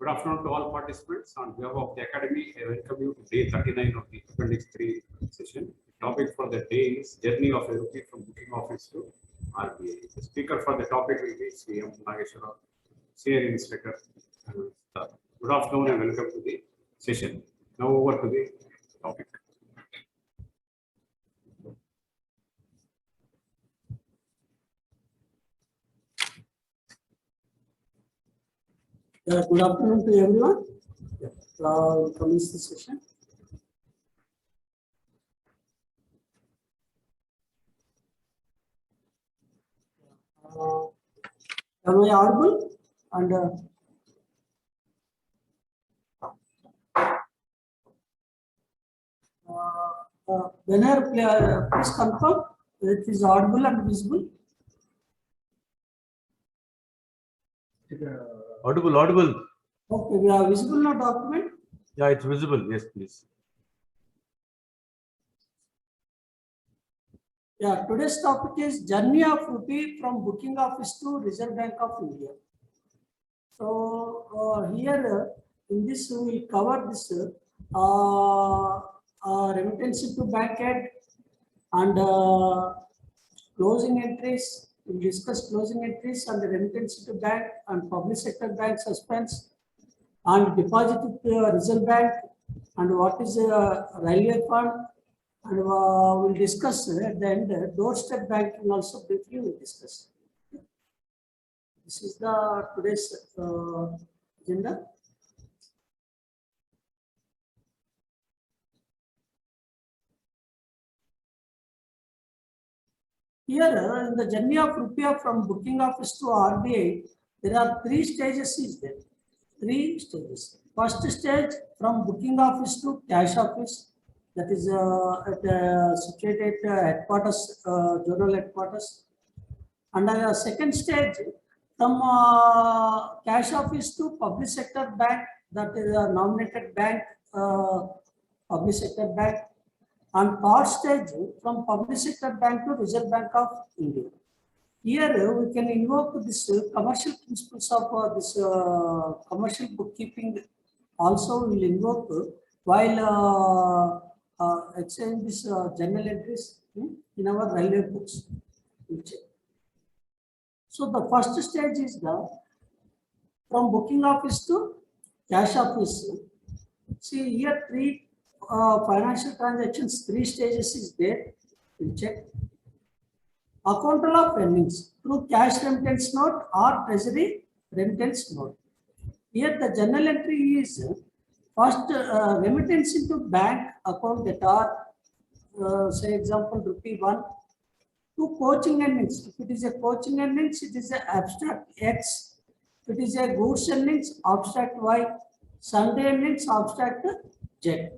Good afternoon to all participants. On behalf of the Academy, I welcome you to day 39 of the Appendix 3 session. The topic for the day is Journey of a Rupee from Booking Office to RBI. The speaker for the topic will be C.M. Nageshwara, Senior Inspector. Good afternoon and welcome to the session. Now over to the topic. Good afternoon to everyone. Commence the session. Am I audible? And please confirm it is audible and visible. Audible. Okay, we are visible now document. Yeah, it's visible. Yes, please. Yeah, today's topic is Journey of Rupee from Booking Office to Reserve Bank of India. So here in this we cover this remittance to bank head and closing entries. We discuss closing entries and the remittance to bank and public sector bank suspense and deposit to Reserve Bank and what is railway fund, and we'll discuss at the end doorstep banking also briefly we'll discuss. This is the today's agenda. Here in the journey of Rupee from Booking Office to RBI, there are three stages. Is there? Three stages. First stage from Booking Office to Cash Office, that is situated at headquarters, General Headquarters. And second stage from Cash Office to Public Sector Bank, that is a nominated bank, Public Sector Bank. And third stage from Public Sector Bank to Reserve Bank of India. Here we can invoke this commercial principles of this commercial bookkeeping. Also will invoke while exchanging this journal entries in our railway books. So the first stage is the from Booking Office to Cash Office. See here three financial transactions, three stages is there. We'll check. Account of earnings through cash remittance note or treasury remittance note. Here the journal entry is first remittance into bank account that are say example ₹1 to coaching earnings. If it is a coaching earnings, it is a abstract X. If it is a goods earnings, abstract Y. Sunday earnings, abstract Z.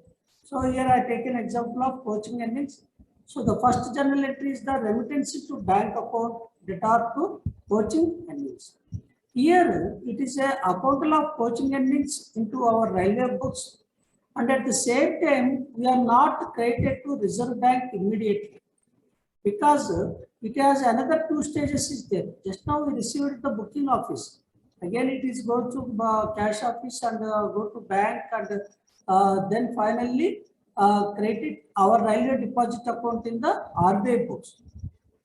So here I take an example of coaching earnings. So the first journal entry is the remittance into bank account that are to coaching earnings. Here it is a account of coaching earnings into our railway books, and at the same time we are not credited to Reserve Bank immediately because it has another two stages is there. Just now we received the Booking Office. Again it is go to Cash Office and go to bank, and then finally credit our railway deposit account in the RBI books.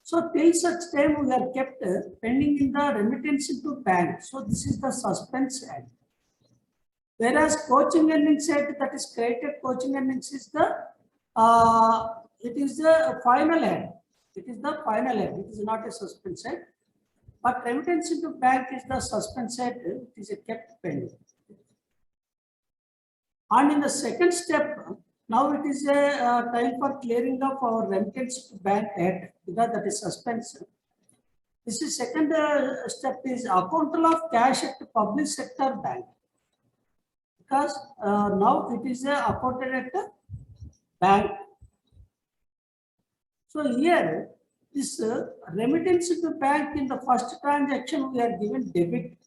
So till such time we are kept pending in the remittance into bank. So this is the suspense end. Whereas coaching earnings side, that is credited coaching earnings is the it is the final end. It is the final end. It is not a suspense end. But remittance into bank is the suspense end. It is a kept pending. And in the second step, now it is a time for clearing of our remittance to bank head, because that is suspense. This is second step is account of cash at public sector bank, because now it is accounted at the bank. So here this remittance to bank in the first transaction we are given debit.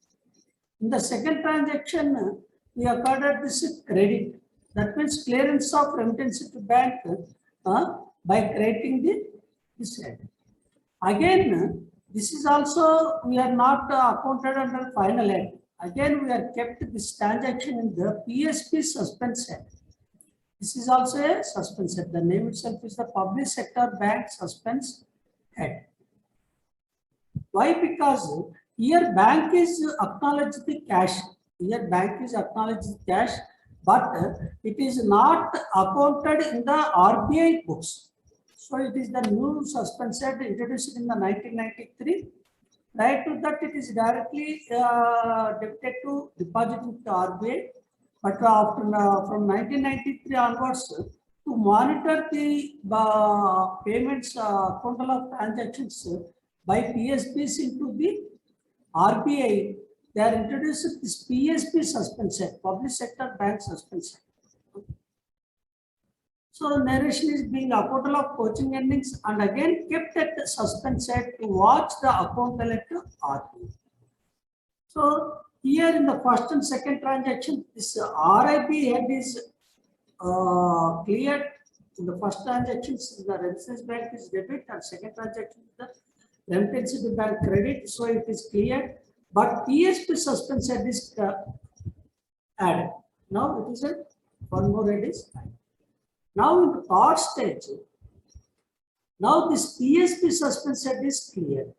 In the second transaction we accorded this credit. That means clearance of remittance to bank by creating this head. Again, this is also we are not accounted under final head. Again, we are kept this transaction in the PSP suspense head. This is also a suspense head. The name itself is the Public Sector Bank Suspense Head. Why? Because here bank is acknowledged the cash. Here bank is acknowledged the cash, but it is not accounted in the RBI books. So it is the new suspense head introduced in the 1993. Prior to that, it is directly debited to deposit with the RBI. But after from 1993 onwards, to monitor the payments, total of transactions by PSPs into the RBI, they are introduced this PSP suspense head, Public Sector Bank Suspense head. So narration is being a total of coaching earnings and again kept at the suspense head to watch the account at RBI. So here in the first and second transaction, this RIB head is cleared. In the first transaction, the remittance bank is debit and second transaction the remittance bank credit. So it is cleared, but PSP suspense head is added. Now it is a one more head is added. Now in the third stage, now this PSP suspense head is cleared.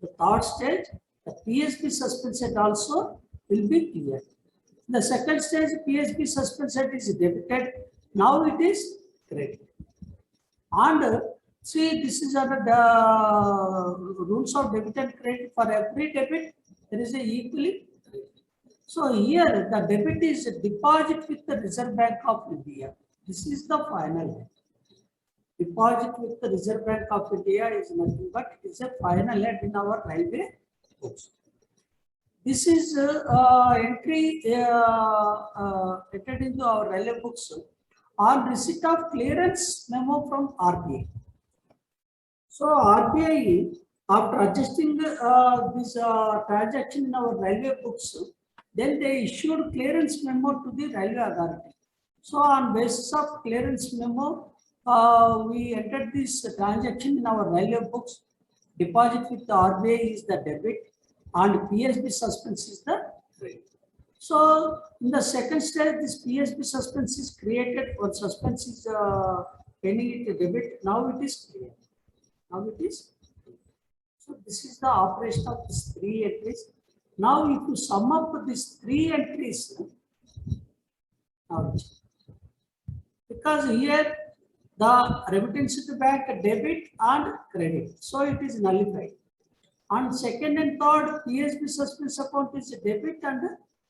The third stage, the PSP suspense head also will be cleared. The second stage, PSP suspense head is debited. Now it is credited. And see, this is under the rules of debit and credit. For every debit, there is a equally. So here the debit is a deposit with the Reserve Bank of India. This is the final. Deposit with the Reserve Bank of India is nothing but it is a final head in our railway books. This is entry entered into our railway books on receipt of clearance memo from RBI. So RBI, after adjusting this transaction in our railway books, then they issued clearance memo to the railway authority. So on basis of clearance memo, we entered this transaction in our railway books. Deposit with the RBI is the debit and PSB suspense is the credit. So in the second stage, this PSB suspense is created or suspense is pending it debit. Now it is clear. Now it is clear. So this is the operation of these three entries. Now if you sum up these three entries, now because here the remittance to bank debit and credit, so it is nullified. And second and third PSB suspense account is debit and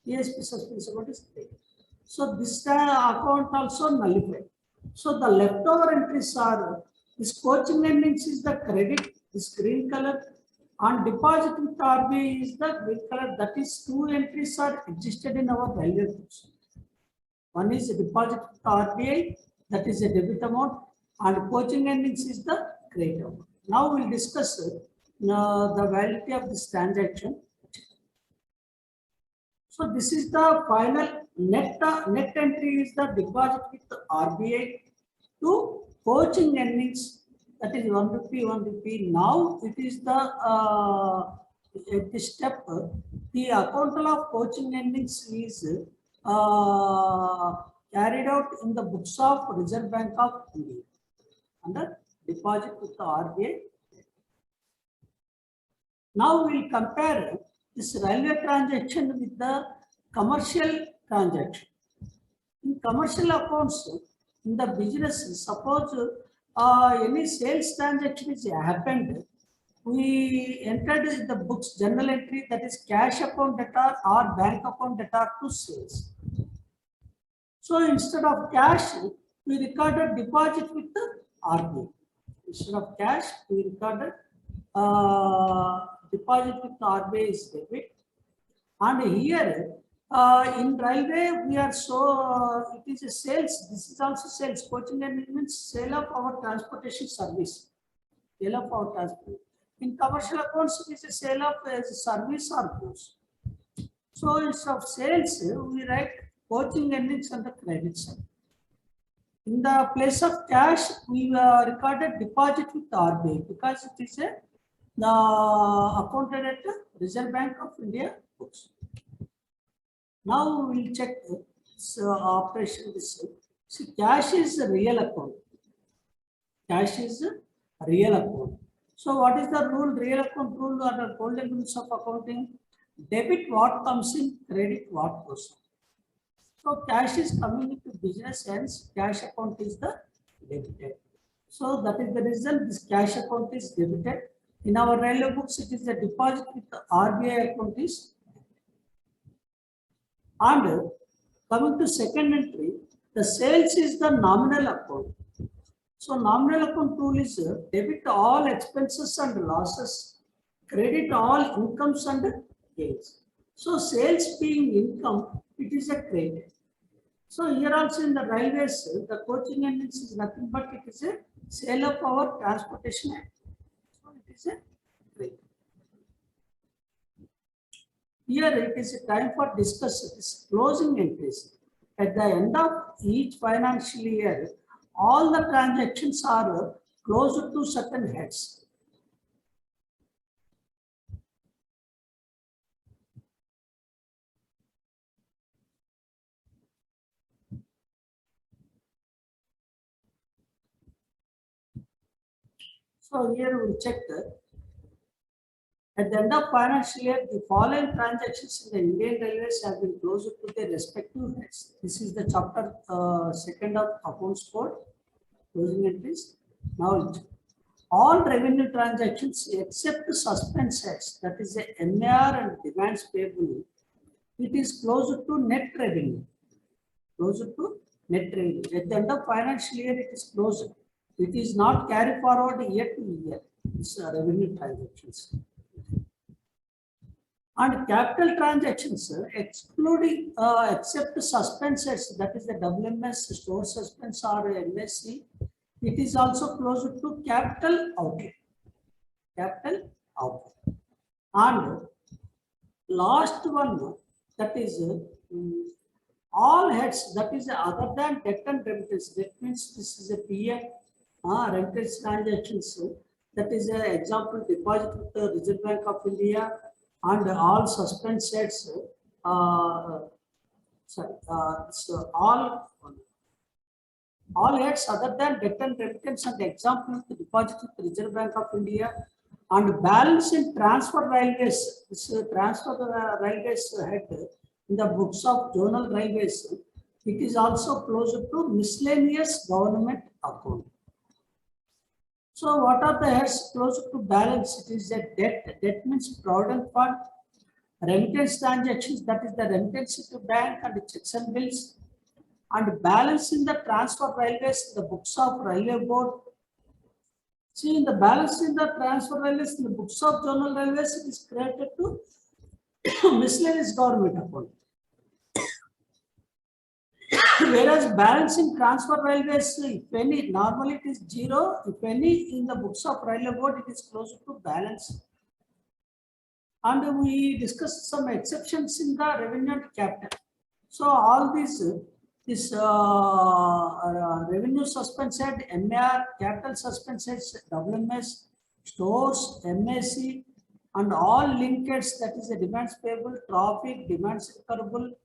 PSB suspense account is credit. So this account also nullified. So the leftover entries are this coaching earnings is the credit, this green color, and deposit with RBI is the green color. That is two entries are existed in our value books. One is a deposit with RBI, that is a debit amount, and coaching earnings is the credit amount. Now we'll discuss the validity of this transaction. So this is the final net entry is the deposit with the RBI to coaching earnings, that is 1 rupee, 1 rupee. Now it is the at this step the account of coaching earnings is carried out in the books of Reserve Bank of India under deposit with the RBI. Now we will compare this railway transaction with the commercial transaction. In commercial accounts, in the business, suppose any sales transaction is happened, we entered the books general entry, that is cash account data or bank account data to sales. So instead of cash, we recorded deposit with the RBI. Instead of cash, we recorded deposit with the RBI is debit. And here in railway, we are so it is a sales. This is also sales. Coaching and means sale of our transportation service. Sale of our transport. In commercial accounts, it is a sale of service or goods. So instead of sales, we write coaching earnings on the credit side. In the place of cash, we recorded deposit with RBI because it is the accounted at the Reserve Bank of India books. Now we will check this operation. This see, cash is a real account. Cash is a real account. So what is the rule? Real account rule or the golden rules of accounting? Debit what comes in, credit what goes out. So cash is coming into business, hence cash account is the debited. So that is the reason this cash account is debited. In our railway books, it is a deposit with the RBI account is. And coming to second entry, the sales is the nominal account. So nominal account rule is debit all expenses and losses, credit all incomes and gains. So sales being income, it is a credit. So here also in the railways, the coaching engines is nothing but it is a sale of our transportation. So it is a credit. Here it is a time for discuss this closing entries. At the end of each financial year, all the transactions are closer to certain heads. So here we will check that at the end of financial year, the following transactions in the Indian Railways have been closer to their respective heads. This is the chapter second of accounts code, closing entries. Now, all revenue transactions except suspense heads, that is the MAR and demands payable, it is closer to net revenue. Closer to net revenue. At the end of financial year, it is closer. It is not carried forward year to year. It's revenue transactions. And capital transactions, excluding except suspenses, that is the WMS, store suspense or MSC, it is also closer to capital outlay. Capital outlay. And last one, that is all heads, that is other than debt and remittance. That means this is a PF remittance transactions. That is an example deposit with the Reserve Bank of India. And all suspense sets, so all heads other than debt and remittance and example the deposit with the Reserve Bank of India and balance in transfer railways. This transfer railways head in the books of journal railways. It is also closer to miscellaneous government account. So what are the heads closer to balance? It is a debt. Debt means provident fund. Remittance transactions, that is the remittance to bank and checks and bills. And balance in the transfer railways, the books of railway board. See, in the balance in the transfer railways, in the books of journal railways, it is created to miscellaneous government account. Whereas balance in transfer railways, if any, normally it is zero. If any, in the books of railway board, it is closer to balance. And we discussed some exceptions in the revenue and capital. So all these, this revenue suspense head, MAR, capital suspense heads, WMS, stores, MAC, and all linkers, that is the demands payable, traffic, demands recoverable,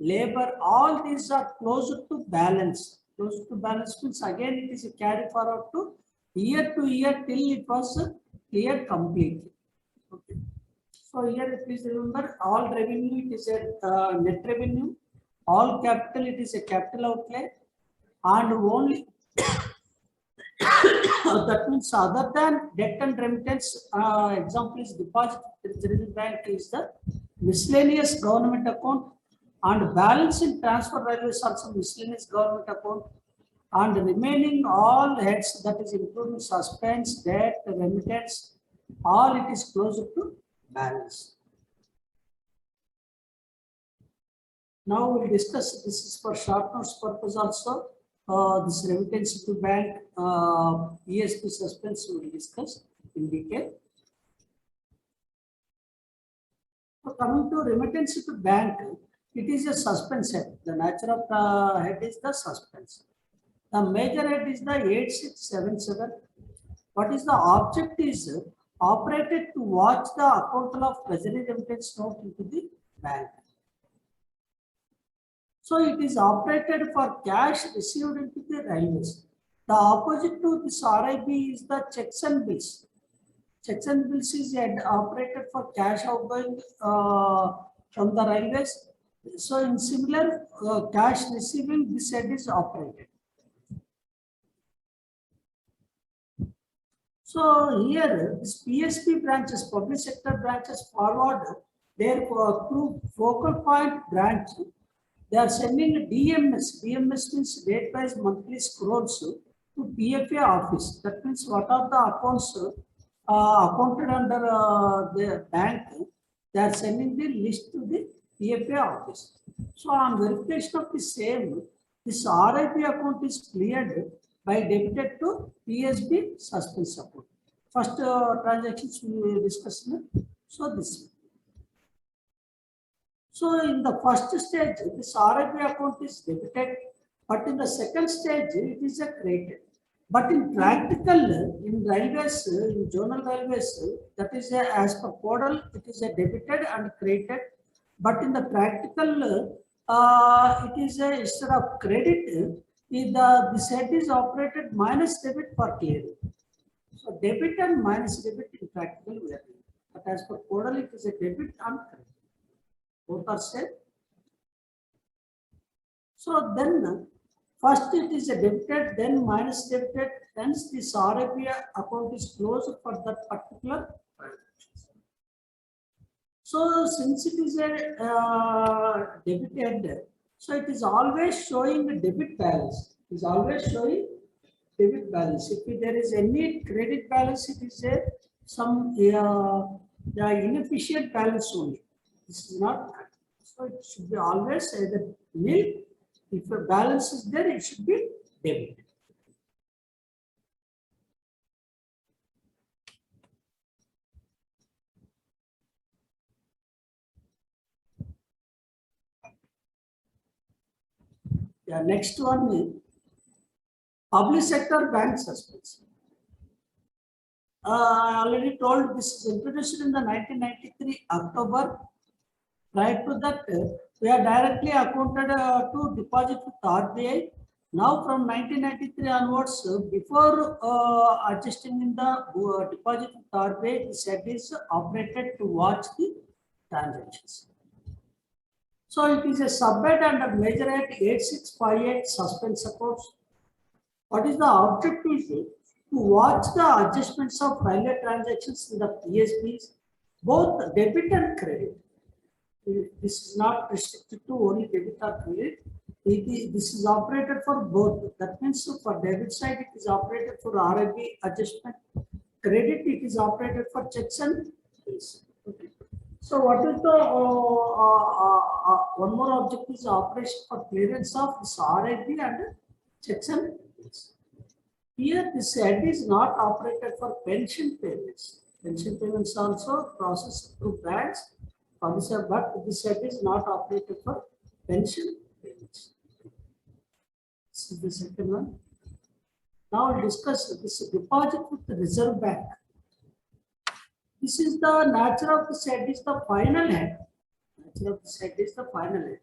labor, all these are closer to balance. Closer to balance means again it is a carry forward to year till it was cleared completely. Okay. So here please remember all revenue it is a net revenue, all capital it is a capital outlay, and only that means other than debt and remittance, example is deposit Reserve Bank is the miscellaneous government account. And balance in transfer railways also miscellaneous government account, and remaining all heads, that is including suspense, debt, remittance, all it is closer to balance. Now we'll discuss, this is for short notes purpose also, this remittance to bank, ESP suspense we will discuss in detail. So coming to remittance to bank, it is a suspense head. The nature of the head is the suspense. The major head is the 8677. What is the object is operated to watch the account of treasury remittance note into the bank. So it is operated for cash received into the railways. The opposite to this RIB is the checks and bills. Checks and bills is operated for cash outgoing from the railways. So in similar cash receiving, this head is operated. So here, this PSP branches, public sector branches forward their focal point branch. They are sending a DMS. DMS means date-wise monthly scrolls to PFA office. That means what are the accounts accounted under the bank, they are sending the list to the PFA office. So on verification of the same, this RIP account is cleared by debited to PSB suspense account. First transactions we discussed. So this. So in the first stage, this RIP account is debited, but in the second stage, it is a credited. But in practical, in railways, in zonal railways, that is as per codal, it is a debited and credited. But in the practical, it is instead of credit, this head is operated minus debit for clearing. So debit and minus debit in practical we are doing. But as per codal, it is a debit and credit. Both are same. So then, first it is a debited, then minus debited, hence this RIP account is closed for that particular transaction. So since it is a debited, so it is always showing the debit balance. It is always showing debit balance. If there is any credit balance, it is a some inefficient balance only. This is not, so it should be always either nil. If a balance is there, it should be debit. Yeah, next one is public sector bank suspense. I already told this is introduced in the 1993 October. Prior to that, we are directly accounted to deposit with RBI. Now from 1993 onwards, before adjusting in the deposit with RBI, this head is operated to watch the transactions. So it is a subhead under major head 8658 suspense accounts. What is the objective? To watch the adjustments of railway transactions in the PSBs, both debit and credit. This is not restricted to only debit or credit. This is operated for both. That means for debit side, it is operated for RIB adjustment. Credit, it is operated for checks and bills. Okay. So what is the one more objective is operation for clearance of this RIB and checks and bills. Here, this head is not operated for pension payments. Pension payments also processed through banks. But this head is not operated for pension payments. This is the second one. Now we'll discuss this deposit with the Reserve Bank. This is the nature of this head is the final head. Nature of this head is the final head.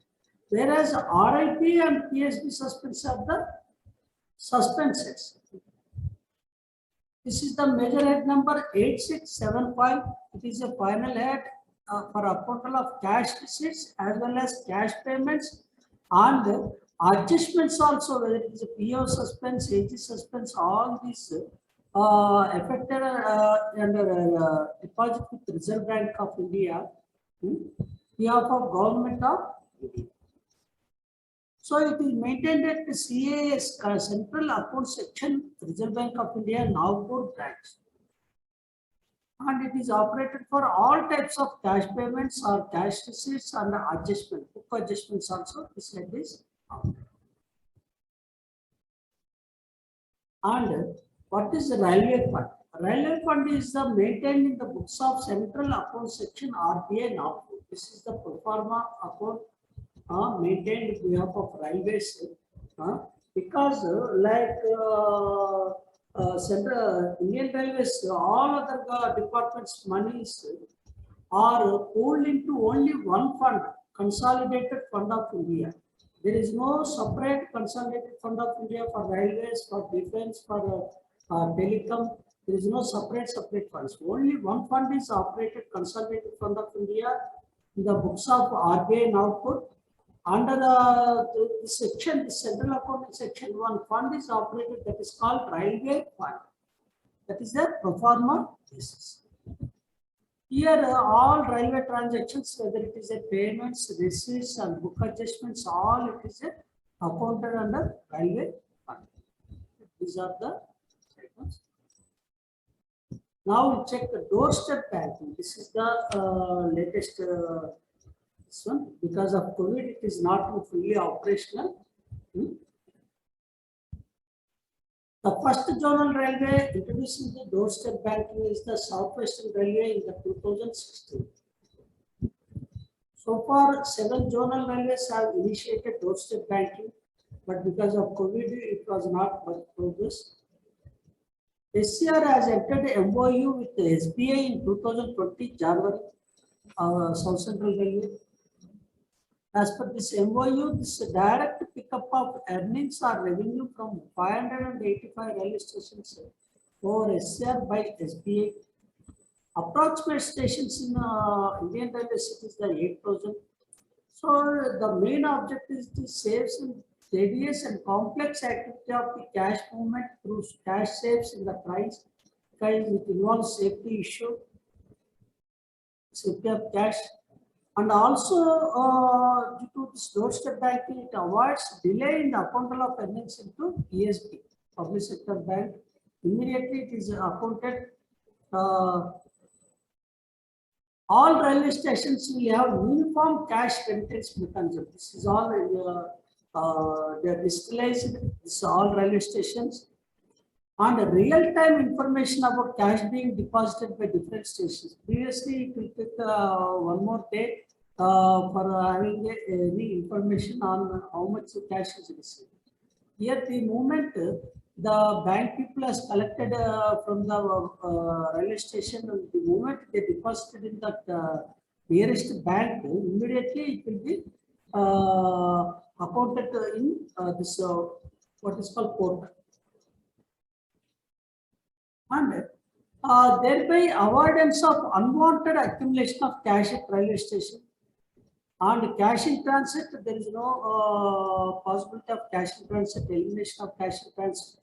Whereas RIP and PSB suspense are the suspenses. This is the major head number 8675. It is a final head for approval of cash receipts as well as cash payments and adjustments also, whether it is a PO suspense, AG suspense, all these affected under deposit with Reserve Bank of India, behalf of Government of India. So it is maintained at the CAS Central Account Section, Reserve Bank of India, Nagpur branch. And it is operated for all types of cash payments or cash receipts and adjustment, book adjustments also. This head is operated. And what is the railway fund? Railway fund is the maintained in the books of Central Account Section RBI Nagpur. This is the pro forma account maintained on behalf of railways because Central Indian Railways, all other departments' monies are pooled into only one fund, Consolidated Fund of India. There is no separate consolidated fund of India for railways, for defense, for telecom. There is no separate funds. Only one fund is operated, consolidated fund of India in the books of RBI and output. Under the section, the central account section, one fund is operated that is called railway fund. That is the pro forma basis. Here, all railway transactions, whether it is a payments, receipts, and book adjustments, all it is accounted under railway fund. These are the items. Now we check the doorstep banking. This is the latest this one. Because of COVID, it is not fully operational. The first zonal railway introducing the doorstep banking is the Southwestern Railway in the 2016. So far, 7 zonal railways have initiated doorstep banking, but because of COVID, it was not much progress. SCR has entered MOU with the SBI in 2020 January, South Central Railway. As per this MOU, this direct pickup of earnings or revenue from 585 railway stations over SCR by SBI. Approximate stations in Indian railway cities are 8,000. So the main objective is to save some tedious and complex activity of the cash movement through cash saves in the price, because it involves safety issue, safety of cash. And also, due to this doorstep banking, it avoids delay in the accounting of earnings into PSB, public sector bank. Immediately, it is accounted. All railway stations will have uniform cash remittance mechanism. This is all they are digitalized. This is all railway stations. And real-time information about cash being deposited by different stations. Previously, it will take one more day for having any information on how much cash is received. Here, the moment the bank people has collected from the railway station, and the moment they deposited in that nearest bank, immediately it will be accounted in this what is called portal. And thereby avoidance of unwanted accumulation of cash at railway station. And cash in transit, there is no possibility of cash in transit, elimination of cash in transit.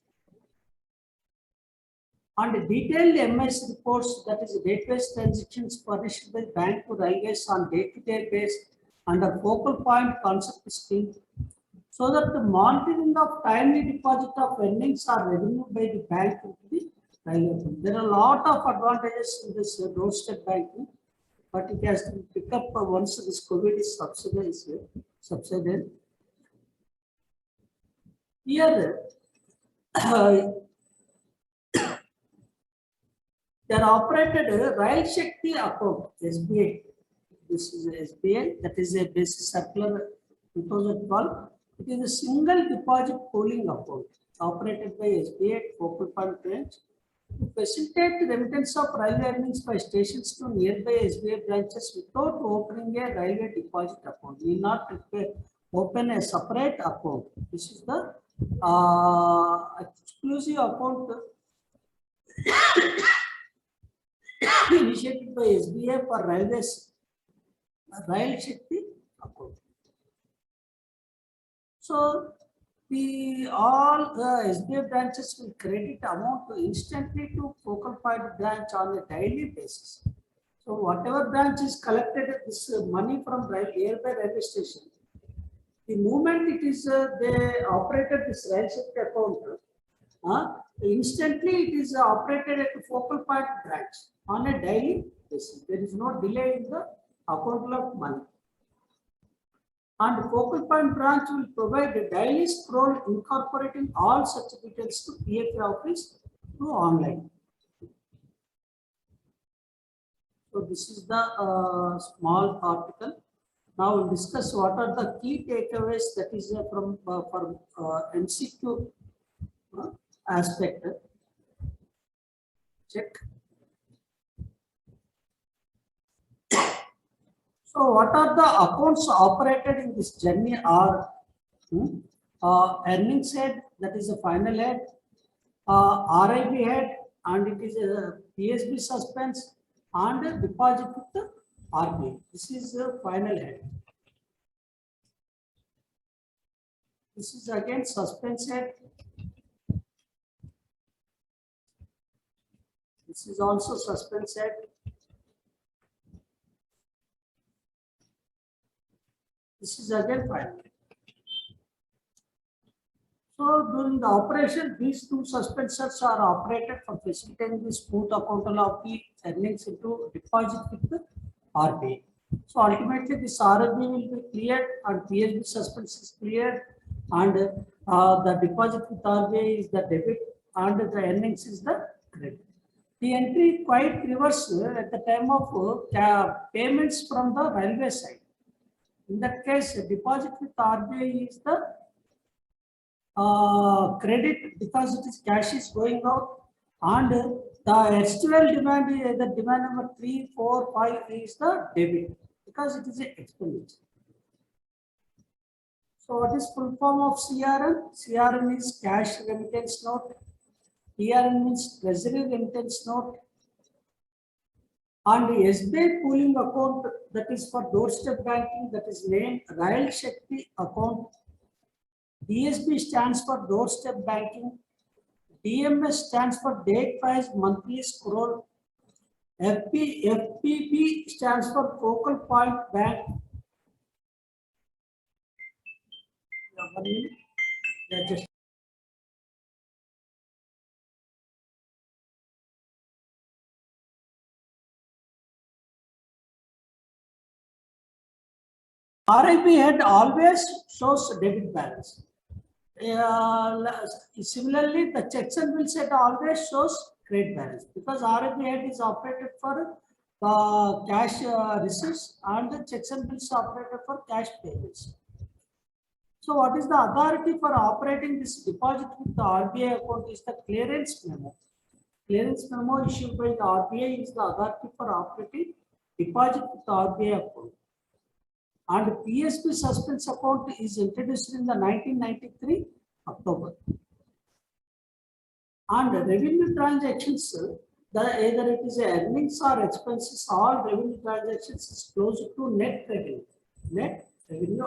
And detailed MIS reports, that is rate-based transactions furnished by bank to railways on day-to-day basis under focal point concept scheme, so that the monitoring of timely deposit of earnings or revenue by the bank to the railway. There are a lot of advantages in this doorstep banking, but it has to pick up once this COVID is subsided. Here, they are operated Rail Shakti account, SBI. This is SBI, that is a basis circular 2012. It is a single deposit pooling account operated by SBI focal point branch to facilitate remittance of railway earnings by stations to nearby SBI branches without opening a railway deposit account. We not open a separate account. This is the exclusive account initiated by SBI for railways, Rail Shakti account. So all SBI branches will credit amount instantly to focal point branch on a daily basis. So whatever branch is collected this money from nearby railway station, the moment it is they operated this Rail Shakti account, instantly it is operated at a focal point branch on a daily basis. There is no delay in the account of money. And focal point branch will provide a daily scroll incorporating all such details to PFA office through online. So this is the small article. Now we'll discuss what are the key takeaways, that is from MCQ aspect. Check. So what are the accounts operated in this journey are Earnings head, that is the final head. RIB head, and it is a PSB suspense and a deposit with the RBI. This is the final head. This is again suspense head. This is also suspense head. This is again final head. So during the operation, these two suspensors are operated for facilitating the smooth accounting of the earnings into deposit with the RBI. So ultimately, this RBI will be cleared and PSB suspense is cleared, and the deposit with RBI is the debit and the earnings is the credit. The entry quite reverse at the time of payments from the railway side. In that case, deposit with RBI is the credit because it is cash is going out, and the STL demand is the demand number 3, 4, 5 is the debit because it is an expenditure. So what is full form of CRN? CRN is cash remittance note. TRN means treasury remittance note. And the SBI pooling account, that is for doorstep banking, that is named Rail Shakti account. DSB stands for doorstep banking. DMS stands for date wise monthly scroll. FPB stands for focal point bank. RIB head always shows debit balance. Similarly, the checks and bills head always shows credit balance because RIB head is operated for cash receipts and the checks and bills operated for cash payments. So what is the authority for operating this deposit with the RBI account is the clearance memo. Clearance memo issued by the RBI is the authority for operating deposit with the RBI account. And PSB suspense account is introduced in the 1993 October. And revenue transactions, either it is earnings or expenses, all revenue transactions is close to net revenue. Net revenue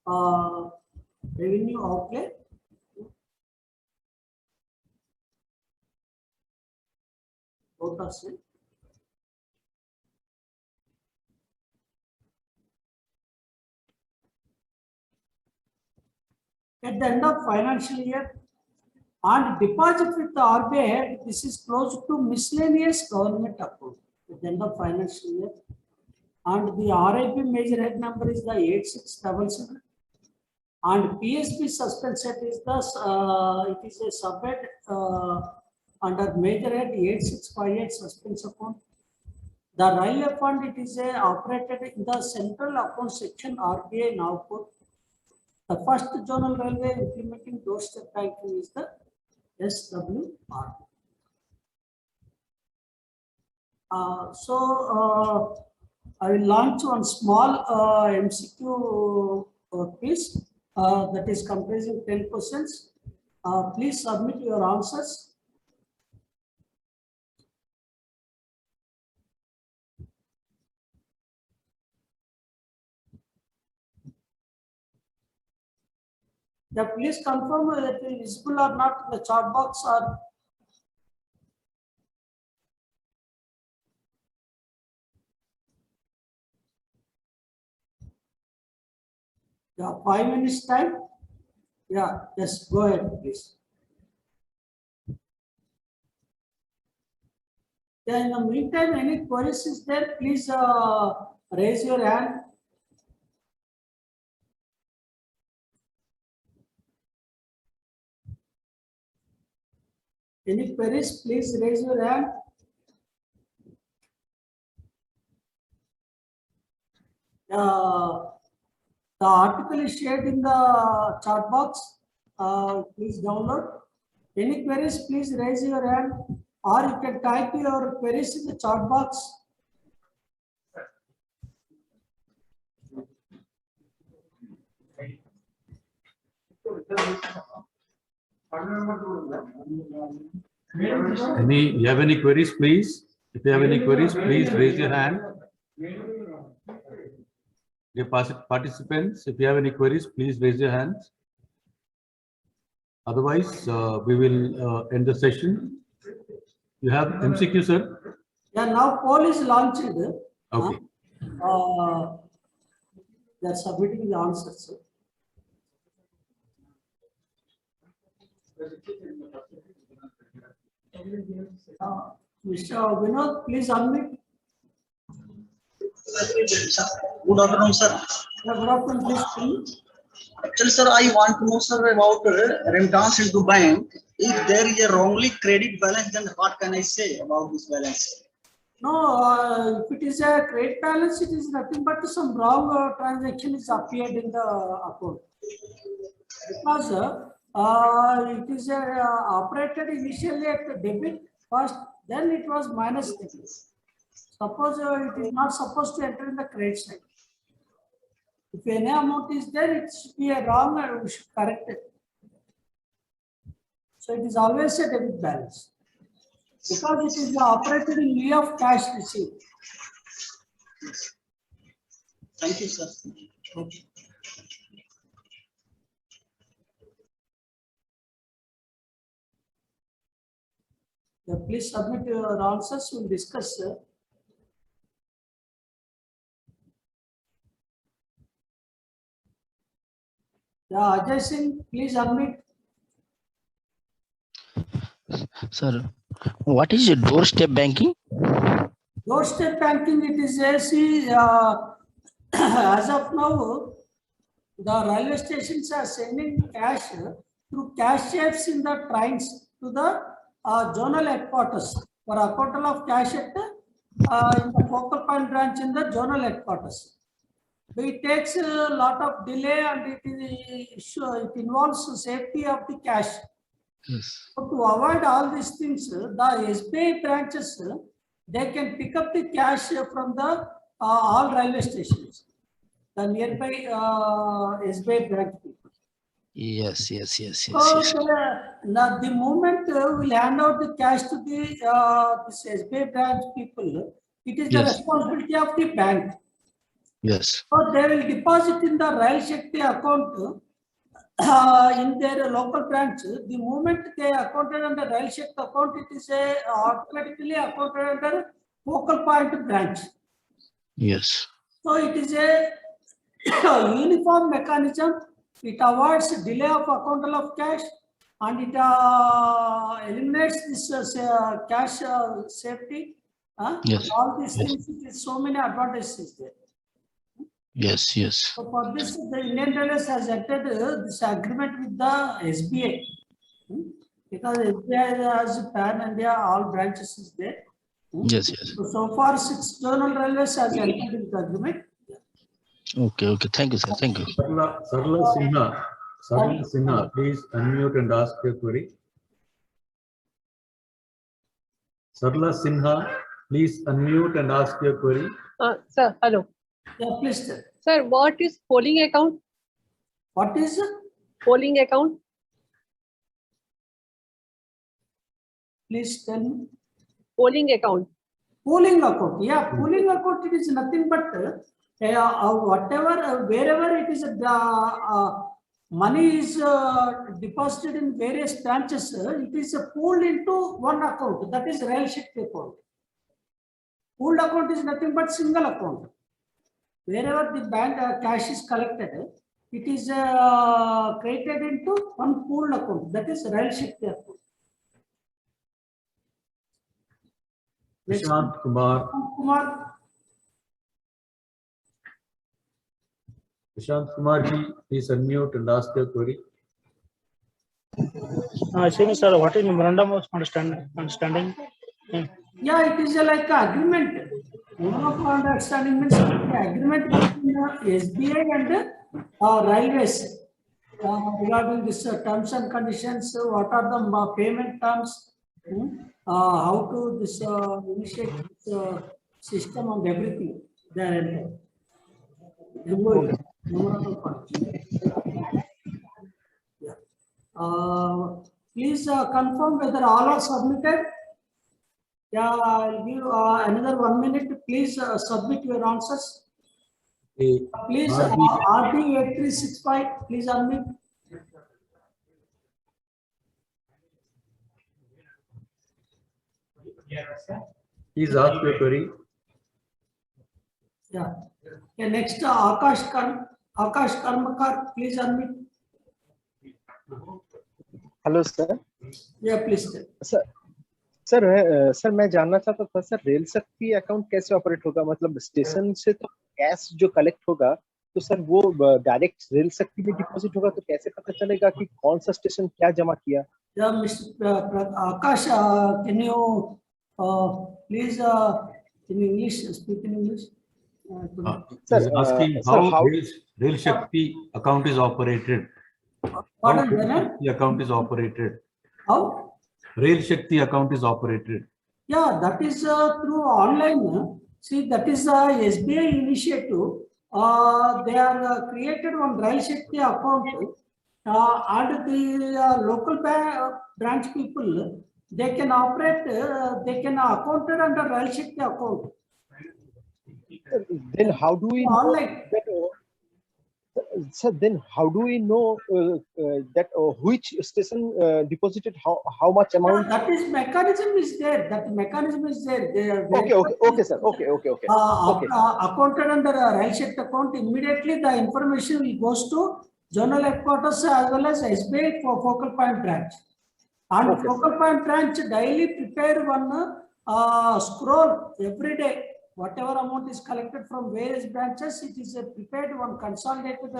or revenue outlay. Both are same. At the end of financial year, and deposit with the RBI head, this is close to miscellaneous government account at the end of financial year. And the RIB major head number is the 8677. And PSB suspense head is the it is a subhead under major head 8658 suspense account. The railway fund, it is operated in the central account section RBI Nagpur. The first zonal railway implementing doorstep banking is the SWR. I will launch one small MCQ quiz that is comprising 10 questions. Please submit your answers. Yeah, please confirm whether it is visible or not in the chat box or yeah, 5 minutes time. Yeah, just go ahead, please. Yeah, in the meantime, any queries is there, please raise your hand. Any queries, please raise your hand. The article is shared in the chat box. Please download. Any queries, please raise your hand, or you can type your queries in the chat box. You have any queries, please? If you have any queries, please raise your hand. Dear participants, if you have any queries, please raise your hands. Otherwise, we will end the session. You have MCQ, sir? Yeah, now poll is launched. Okay. They are submitting the answers. Sir. Mr. Vinod, please unmute. Good afternoon, sir. Good afternoon, please. Please. Actually, sir, I want to know, sir, about remittance into bank. If there is a wrongly credit balance, then what can I say about this balance? No, if it is a credit balance, it is nothing but some wrong transaction is appeared in the account. Because it is operated initially at the debit first, then it was minus debit. Suppose it is not supposed to enter in the credit side. If any amount is there, it should be a wrong and we should correct it. So it is always a debit balance. Because it is operated in lieu of cash received. Thank you, sir. Okay. Yeah, please submit your answers. We'll discuss. Yeah, Ajay Singh, please unmute. Sir, what is doorstep banking? Doorstep banking, it is a, see, as of now, the railway stations are sending cash through cash checks in the trains to the zonal headquarters for a total of cash at in the focal point branch in the zonal headquarters. It takes a lot of delay and it involves safety of the cash. Yes. So to avoid all these things, the SBI branches, they can pick up the cash from the all railway stations, the nearby SBI branch people. Yes. So now the moment we'll hand out the cash to the this SBI branch people, it is the Yes. responsibility of the bank. Yes. So they will deposit in the Rail Shakti account in their local branch. The moment they accounted under Rail Shakti account, it is automatically accounted under focal point branch. Yes. So it is a uniform mechanism. It avoids delay of account of cash and it eliminates this cash safety. Yes. All these Yes. things, it is so many advantages there. Yes. So for this, the Indian Railways has entered this agreement with the SBI. Because SBI has Pan India, all branches is there. Yes. So far, 6 zonal railways has entered into the agreement. Okay. Thank you, sir. Thank you. Sarla Sinha, please unmute and ask your query. Sarla Sinha, please unmute and ask your query. Sir, hello. Yeah, please tell. Sir, what is polling account? What is Polling account? Please tell me. Polling account. Pooling account. Yeah, pooling account, it is nothing but whatever, wherever it is, money is deposited in various branches, it is pooled into one account. That is Rail Shakti account. Pooled account is nothing but single account. Wherever the bank cash is collected, it is created into one pooled account. That is Rail Shakti account. Prashant Kumar. Prashant Kumar ji, please unmute and ask your query. Excuse me, sir, what is memorandum of understanding? Yeah, it is like an agreement. Memorandum of understanding means agreement between SBI and railways regarding this terms and conditions. What are the payment terms? How to this initiate this system and everything there. Yeah. Please confirm whether all are submitted. Yeah, I'll give another 1 minute. Please submit your answers. Okay. Please, RD. RD8365, please unmute. Please ask your query. Yeah. Okay, next, Akash Karmakar, please unmute. Hello sir Yeah, please. Sir मैं जानना चाहता था sir rail शक्ति account कैसे operate होगा, मतलब station से तो कैश जो कलेक्ट होगा तो सर वो डायरेक्ट रेल शक्ति में डिपॉजिट होगा, तो कैसे पता चलेगा कि कौन सा स्टेशन क्या जमा किया? Yeah, Mr. Akash, can you please in English, speak in English? He's asking how how- Rail Shakti account is operated. Pardon, How Rail Brennan? Shakti account is operated. How? Rail Shakti account is operated. Yeah, that is through online. See, that is SBI initiative. They are created one Rail Shakti account, and the local branch people, they can operate, they can account it under Rail Shakti account. Then how do we know Online. that, sir, then how do we know that which station deposited how much amount? That is mechanism is there. That mechanism is there. Okay, sir. Okay. Accounted under a Rail Shakti account, immediately the information will goes to zonal headquarters as well as SBI for focal point branch. And Okay, focal point branch daily prepare one scroll every day. Whatever amount is collected from various branches, it is prepared one consolidated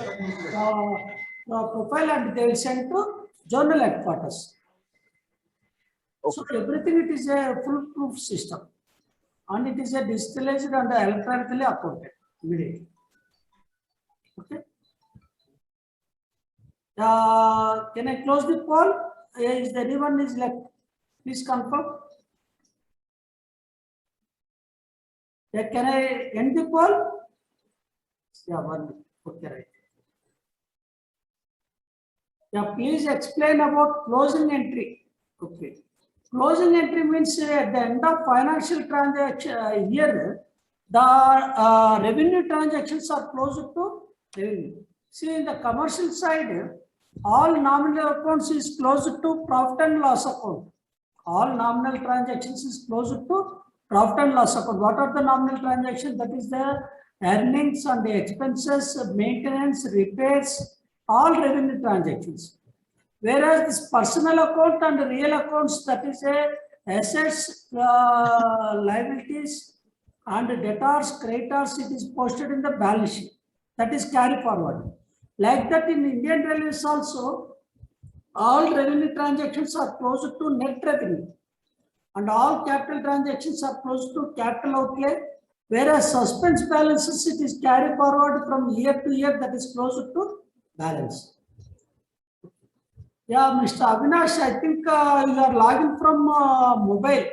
profile and they will send to zonal headquarters. So everything it is a foolproof system, and it is a digitalized and electronically accounted immediately. Okay. Can I close the poll? Is there anyone is left? Please confirm. Yeah, can I end the poll? Yeah, 1 minute. Okay, right. Yeah, please explain about closing entry. Okay. Closing entry means at the end of financial transaction year, the revenue transactions are closed to revenue. See, in the commercial side, all nominal accounts is closed to profit and loss account. All nominal transactions is closed to profit and loss account. What are the nominal transactions? That is the earnings and the expenses, maintenance, repairs, all revenue transactions. Whereas this personal account and real accounts, that is a assets, liabilities, and debtors, creditors, it is posted in the balance sheet. That is carry forward. Like that in Indian Railways also, all revenue transactions are closed to net revenue, and all capital transactions are closed to capital outlay. Whereas suspense balances, it is carry forward from year to year, that is closed to balance. Yeah, Mr. Avinash, I think you are logging from mobile.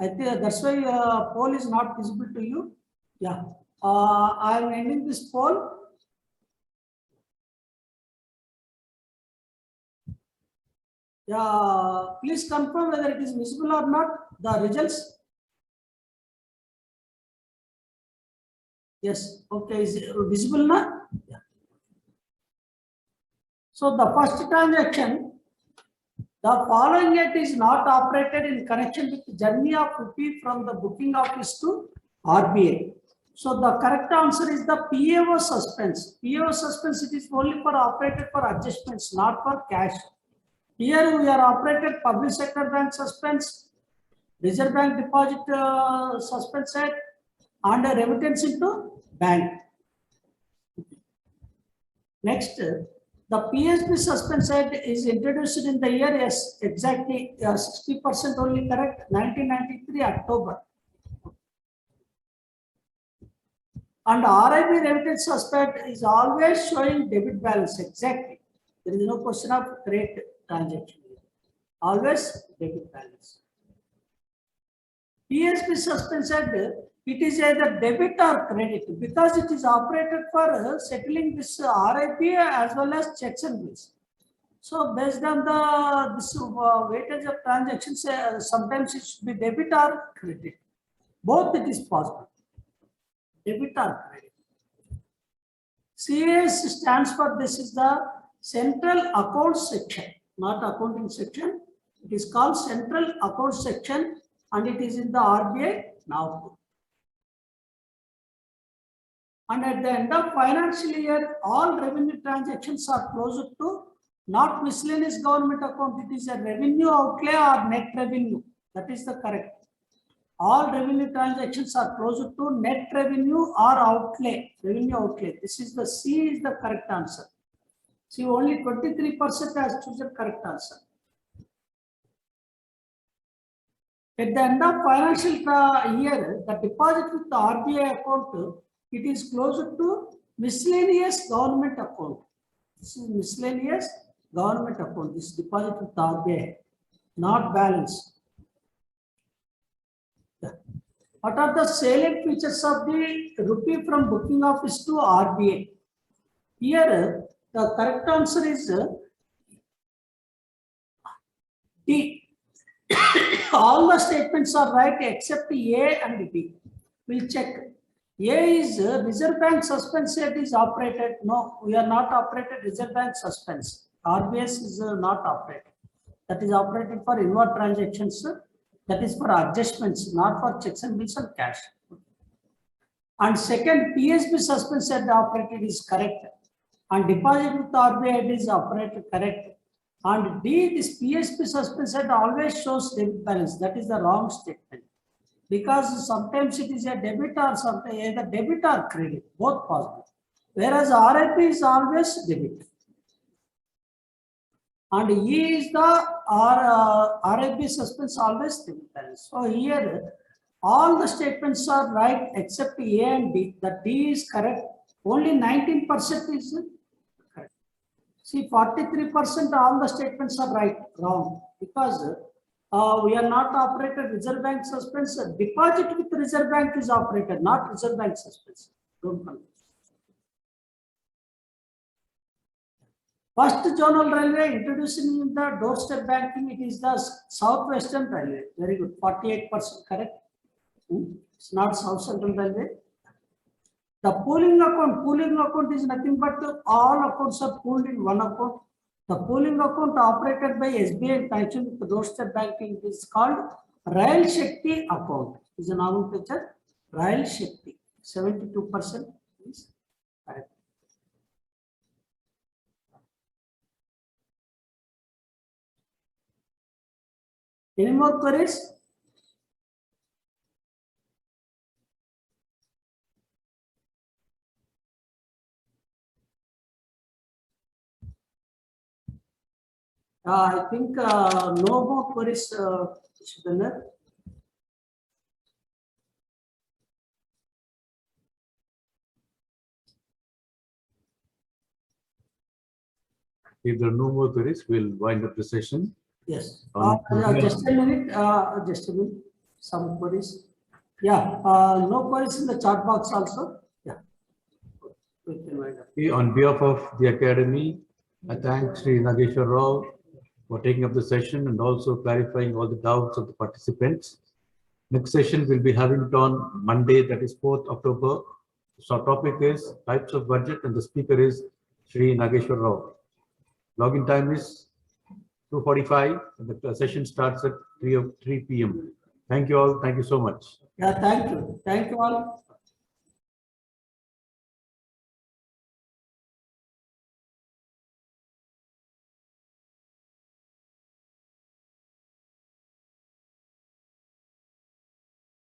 I think that's why poll is not visible to you. Yeah, I am ending this poll. Yeah, please confirm whether it is visible or not, the results. Yes, okay, is it visible now? Yeah. So the first transaction, the following it is not operated in connection with the journey of rupee from the booking office to RBI. So the correct answer is the PAO suspense. PAO suspense, it is only for operated for adjustments, not for cash. Here we are operated public sector bank suspense, Reserve Bank deposit suspense set, and a remittance into bank. Next, the PSB suspense set is introduced in the year, yes, exactly 60% only correct, 1993 October. And RIB remittance suspect is always showing debit balance, exactly. There is no question of credit transaction. Always debit balance. PSB suspense set, it is either debit or credit because it is operated for settling this RIP as well as checks and bills. So based on the this weightage of transactions, sometimes it should be debit or credit. Both it is possible. Debit or credit. CAS stands for, this is the Central Account Section, not accounting section. It is called Central Account Section and it is in the RBI now. And at the end of financial year, all revenue transactions are closed to not miscellaneous government account. It is a revenue outlay or net revenue. That is the correct. All revenue transactions are closed to net revenue or outlay, revenue outlay. This is the C is the correct answer. See, only 23% has chosen correct answer. At the end of financial year, the deposit with the RBI account, it is closed to miscellaneous government account. This is miscellaneous government account. This deposit with the RBI, not balance. What are the salient features of the rupee from booking office to RBI? Here, the correct answer is D. All the statements are right except A and B. We'll check. A is Reserve Bank suspense rate is operated. No, we are not operated Reserve Bank suspense. RBS is not operated. That is operated for inward transactions. That is for adjustments, not for checks and bills and cash. And second, PSB suspense rate operated is correct. And deposit with RBI is operated correct. And D, this PSB suspense rate always shows debit balance. That is the wrong statement. Because sometimes it is a debit or sometimes either debit or credit, both possible. Whereas RIP is always debit. And E is the RIP suspense always debit balance. So here all the statements are right except A and D. The D is correct. Only 19% is correct. See, 43% all the statements are right, wrong. Because we are not operated Reserve Bank suspense. Deposit with Reserve Bank is operated, not Reserve Bank suspense. Don't confuse. First zonal railway introducing the doorstep banking, it is the Southwestern Railway. Very good, 48% correct. It's not South Central Railway. The pooling account is nothing but all accounts are pooled in one account. The pooling account operated by SBI in connection with the doorstep banking is called Rail Shakti account. Is a nomenclature. Rail Shakti, 72% is correct. Any more queries? I think no more queries, Shubhander. If there are no more queries, we'll wind up the session. Yes. Just a minute. Some queries. Yeah. No queries in the chat box also. Yeah. We can wind up. On behalf of the Academy, I thank Sri Nageshwar Rao for taking up the session and also clarifying all the doubts of the participants. Next session we'll be having it on Monday, that is 4th October. So our topic is types of budget and the speaker is Sri Nageshwar Rao. Login time is 2:45 and the session starts at 3 p.m. Thank you all. Thank you so much. Yeah, thank you. Thank you all.